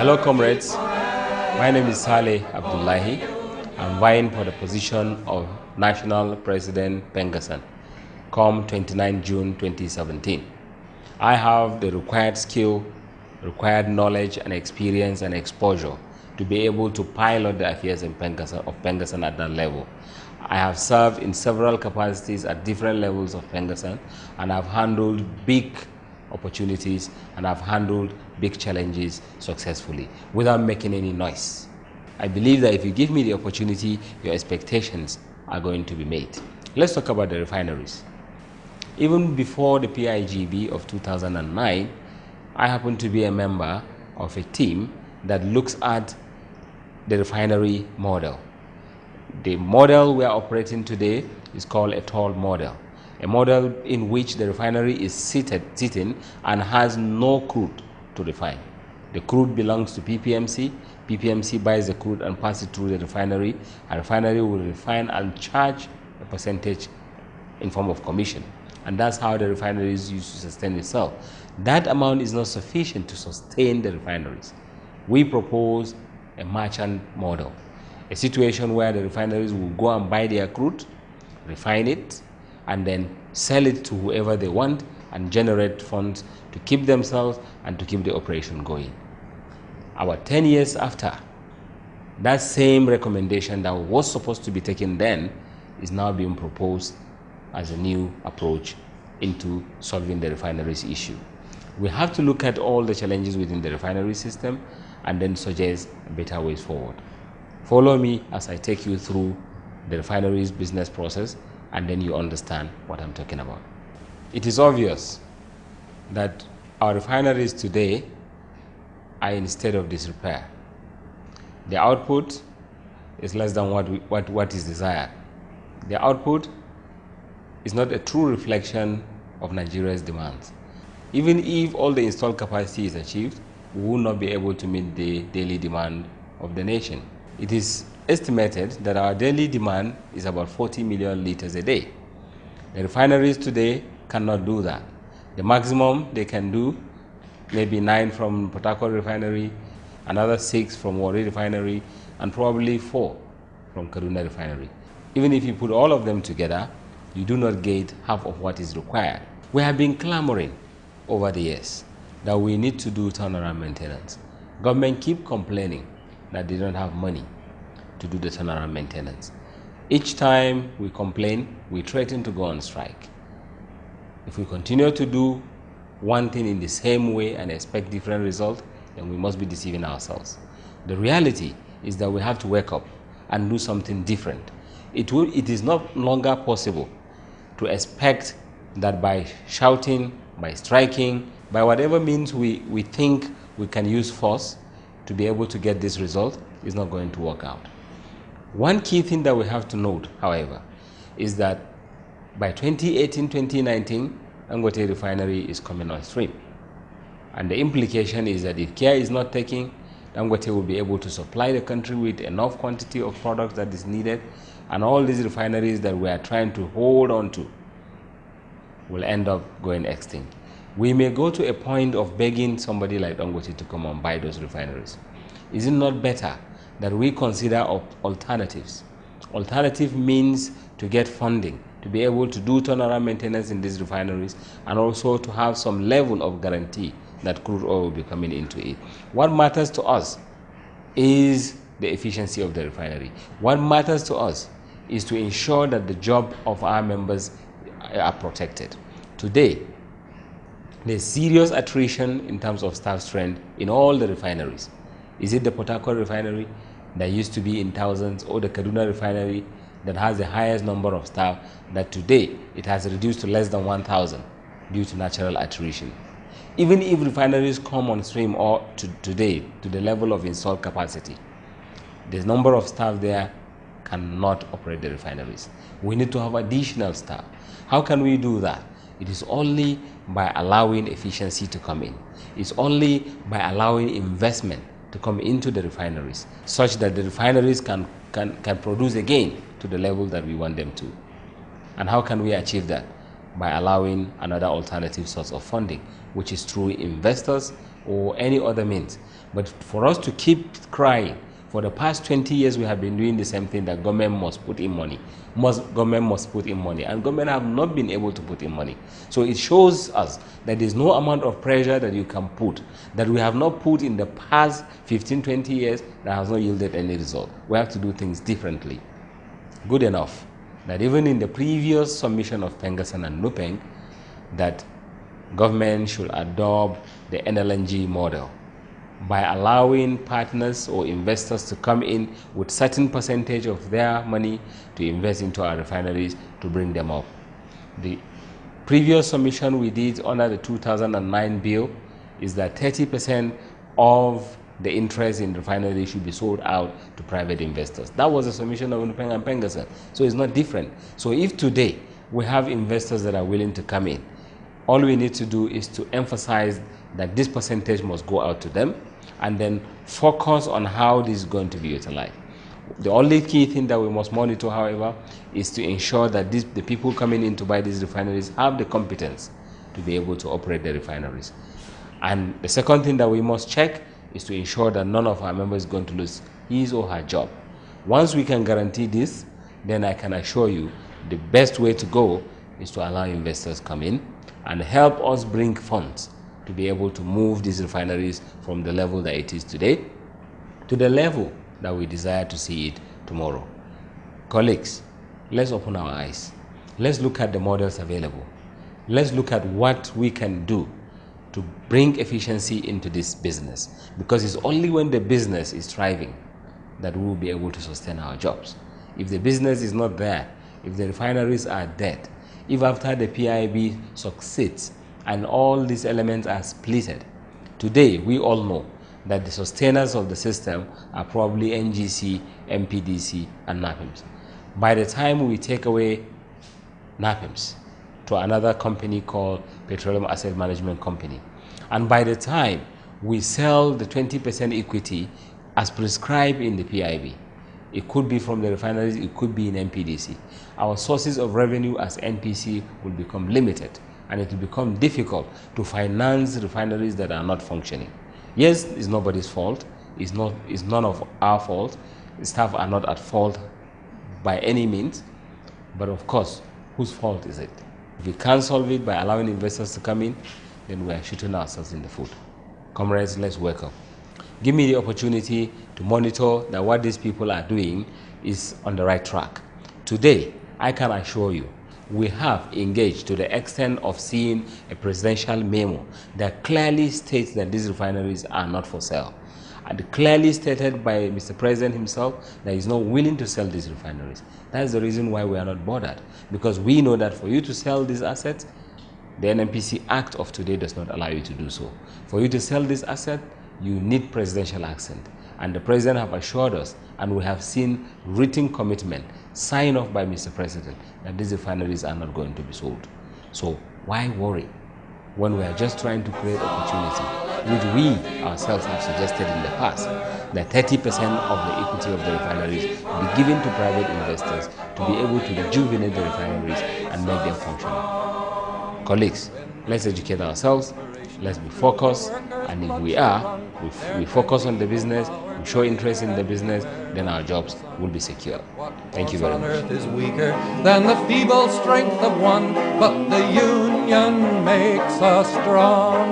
Hello comrades, my name is Saleh Abdullahi. I'm vying for the position of National President Pengassan come 29 June 2017. I have the required skill, required knowledge and experience and exposure to be able to pilot the affairs of Pengassan at that level. I have served in several capacities at different levels of Pengassan, and I've handled big opportunities and I've handled big challenges successfully without making any noise. I believe that if you give me the opportunity, your expectations are going to be made. Let's talk about the refineries. Even before the PIGB of 2009, I happen to be a member of a team that looks at the refinery model. The model we are operating today is called a toll model, a model in which the refinery is sitting and has no crude to refine. The crude belongs to PPMC. PPMC buys the crude and passes it through the refinery. A refinery will refine and charge a percentage in form of commission. And that's how the refineries used to sustain itself. That amount is not sufficient to sustain the refineries. We propose a merchant model, a situation where the refineries will go and buy their crude, refine it, and then sell it to whoever they want and generate funds to keep themselves and to keep the operation going. About 10 years after, that same recommendation that was supposed to be taken then is now being proposed as a new approach into solving the refineries issue. We have to look at all the challenges within the refinery system and then suggest better ways forward. Follow me as I take you through the refineries business process, and then you understand what I'm talking about. It is obvious that our refineries today are in a state of disrepair. The output is less than what is desired. The output is not a true reflection of Nigeria's demands. Even if all the installed capacity is achieved, we will not be able to meet the daily demand of the nation. It is estimated that our daily demand is about 40 million liters a day. The refineries today cannot do that. The maximum they can do, maybe 9 from Port Harcourt Refinery, another 6 from Warri Refinery, and probably 4 from Kaduna Refinery. Even if you put all of them together, you do not get half of what is required. We have been clamoring over the years that we need to do turnaround maintenance. Government keep complaining that they don't have money to do the turnaround maintenance. Each time we complain, we threaten to go on strike. If we continue to do one thing in the same way and expect different results, then we must be deceiving ourselves. The reality is that we have to wake up and do something different. It is not longer possible to expect that by shouting, by striking, by whatever means we think we can use force to be able to get this result is not going to work out. One key thing that we have to note, however, is that by 2018-2019, Dangote Refinery is coming on stream. And the implication is that if care is not taken, Dangote will be able to supply the country with enough quantity of products that is needed, and all these refineries that we are trying to hold on to will end up going extinct. We may go to a point of begging somebody like Dangote to come and buy those refineries. Is it not better that we consider alternatives? Alternative means to get funding, to be able to do turnaround maintenance in these refineries, and also to have some level of guarantee that crude oil will be coming into it. What matters to us is the efficiency of the refinery. What matters to us is to ensure that the job of our members are protected. Today, there's serious attrition in terms of staff strength in all the refineries. Is it the Port Harcourt Refinery that used to be in thousands, or the Kaduna Refinery that has the highest number of staff that today it has reduced to less than 1,000 due to natural attrition? Even if refineries come on stream today to the level of installed capacity, the number of staff there cannot operate the refineries. We need to have additional staff. How can we do that? It is only by allowing efficiency to come in. It's only by allowing investment to come into the refineries, such that the refineries can produce again to the level that we want them to. And how can we achieve that? by allowing another alternative source of funding, which is through investors or any other means. But for us to keep crying, for the past 20 years we have been doing the same thing, that government must put in money, government must put in money, and government have not been able to put in money. So it shows us that there is no amount of pressure that you can put, that we have not put in the past 15, 20 years, that has not yielded any result. We have to do things differently. Good enough that even in the previous submission of Pengassan and Nupeng, that government should adopt the NLNG model by allowing partners or investors to come in with certain percentage of their money to invest into our refineries to bring them up. The previous submission we did under the 2009 bill is that 30% of the interest in refineries should be sold out to private investors. That was the submission of Nupeng and Pengassan. So it's not different. So if today we have investors that are willing to come in, all we need to do is to emphasize that this percentage must go out to them, and then focus on how this is going to be utilized. The only key thing that we must monitor, however, is to ensure that the people coming in to buy these refineries have the competence to be able to operate the refineries. And the second thing that we must check is to ensure that none of our members is going to lose his or her job. Once we can guarantee this, then I can assure you the best way to go is to allow investors come in and help us bring funds to be able to move these refineries from the level that it is today to the level that we desire to see it tomorrow. Colleagues, let's open our eyes. Let's look at the models available. Let's look at what we can do to bring efficiency into this business, because it's only when the business is thriving that we will be able to sustain our jobs. If the business is not there, if the refineries are dead, if after the PIB succeeds and all these elements are splitted, today we all know that the sustainers of the system are probably NGC, MPDC, and NAPIMS. By the time we take away NAPIMS to another company called Petroleum Asset Management Company, and by the time we sell the 20% equity as prescribed in the PIB, it could be from the refineries, it could be in MPDC, our sources of revenue as NPC will become limited, and it will become difficult to finance refineries that are not functioning. Yes, it's nobody's fault. It's none of our fault. The staff are not at fault by any means. But of course, whose fault is it? If we can't solve it by allowing investors to come in, then we are shooting ourselves in the foot. Comrades, let's wake up. Give me the opportunity to monitor that what these people are doing is on the right track. Today, I can assure you, we have engaged to the extent of seeing a presidential memo that clearly states that these refineries are not for sale. And clearly stated by Mr. President himself that he's not willing to sell these refineries. That's the reason why we are not bothered, because we know that for you to sell these assets, the NNPC Act of today does not allow you to do so. For you to sell this asset, you need presidential assent. And the President have assured us, and we have seen written commitment signed off by Mr. President, that these refineries are not going to be sold. So why worry when we are just trying to create opportunity, which we ourselves have suggested in the past, that 30% of the equity of the refineries be given to private investors to be able to rejuvenate the refineries and make them functional. Colleagues, let's educate ourselves, let's be focused, and if we are, we focus on the business, we show interest in the business, then our jobs will be secure. Thank you very much. Earth is weaker than the feeble strength of one, but the union makes us strong.